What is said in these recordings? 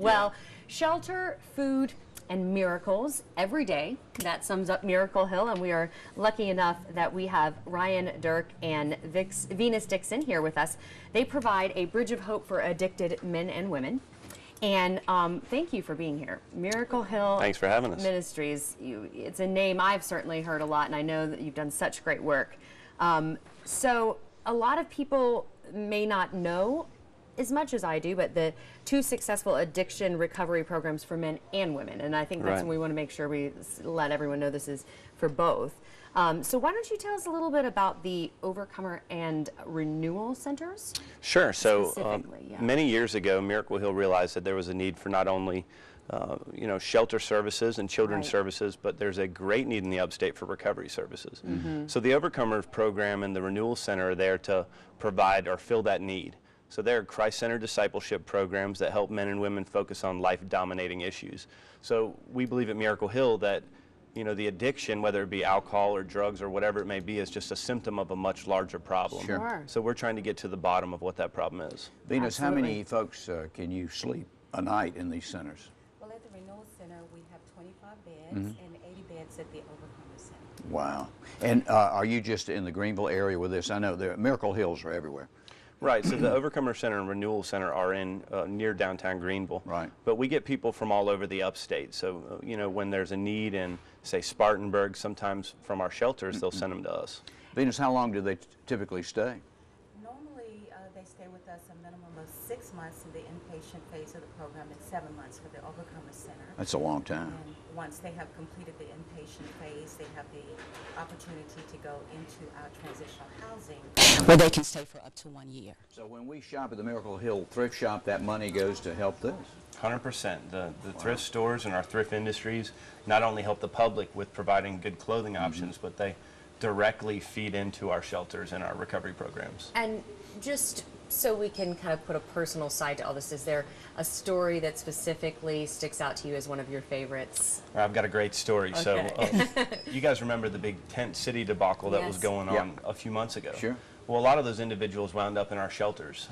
Well, shelter, food, and miracles every day. That sums up Miracle Hill, and we are lucky enough that we have Ryan Dirk and Venus Dixon here with us. They provide a bridge of hope for addicted men and women. And thank you for being here. Miracle Hill Thanks for having us. Ministries, it's a name I've certainly heard a lot, and I know that you've done such great work. So a lot of people may not know as much as I do, but the two successful addiction recovery programs for men and women, and I think that's when we want to make sure we let everyone know this is for both. So why don't you tell us a little bit about the Overcomer and Renewal Centers? Sure. So many years ago, Miracle Hill realized that there was a need for not only shelter services and children's services, but there's a great need in the upstate for recovery services. So the Overcomer program and the Renewal Center are there to provide or fill that need. So they're Christ-centered discipleship programs that help men and women focus on life-dominating issues. So we believe at Miracle Hill that the addiction, whether it be alcohol or drugs or whatever it may be, is just a symptom of a much larger problem. Sure. So we're trying to get to the bottom of what that problem is. Venus, how many folks can you sleep a night in these centers? Well, at the Renewal Center, we have 25 beds and 80 beds at the Overcomer Center. Wow. And are you just in the Greenville area with this? I know the Miracle Hills are everywhere. Right, so the Overcomer Center and Renewal Center are in near downtown Greenville. Right. But we get people from all over the upstate. So, when there's a need in, say, Spartanburg, sometimes from our shelters, they'll send them to us. Venus, how long do they typically stay? Normally, they stay with us a minimum of 6 months in the inpatient phase of the program and 7 months for the Overcomer Center. That's a long time. And once they have completed the inpatient phase, they have the opportunity to go into our transitional housing, where they can stay for up to 1 year. So when we shop at the Miracle Hill thrift shop, that money goes to help this? 100%. The thrift stores and our thrift industries not only help the public with providing good clothing options, but they directly feed into our shelters and our recovery programs. And just so we can kind of put a personal side to all this, is there a story that specifically sticks out to you as one of your favorites? I've got a great story. Okay. So you guys remember the big Tent City debacle that was going on a few months ago? Sure. Well, a lot of those individuals wound up in our shelters.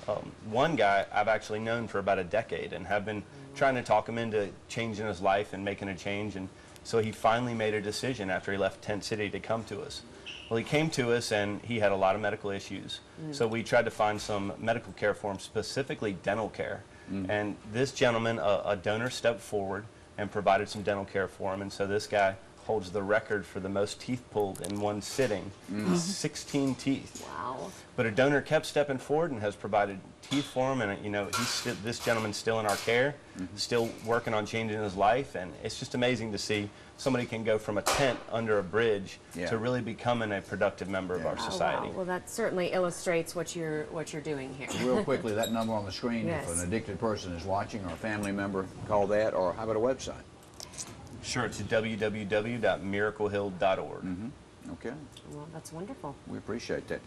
One guy I've actually known for about a decade and have been trying to talk him into changing his life and making a change, and so he finally made a decision after he left Tent City to come to us. Well, he came to us and he had a lot of medical issues. So we tried to find some medical care for him, specifically dental care. And this gentleman, a donor, stepped forward and provided some dental care for him. And so this guy holds the record for the most teeth pulled in one sitting, 16 teeth. Wow. But a donor kept stepping forward and has provided teeth for him, and this gentleman's still in our care, still working on changing his life, and it's just amazing to see somebody can go from a tent under a bridge to really becoming a productive member of our society. Oh, wow. Well, that certainly illustrates what you're doing here. Real quickly, that number on the screen, if an addicted person is watching or a family member, call that, or how about a website? Sure, it's www.miraclehill.org. Okay. Well, that's wonderful. We appreciate that.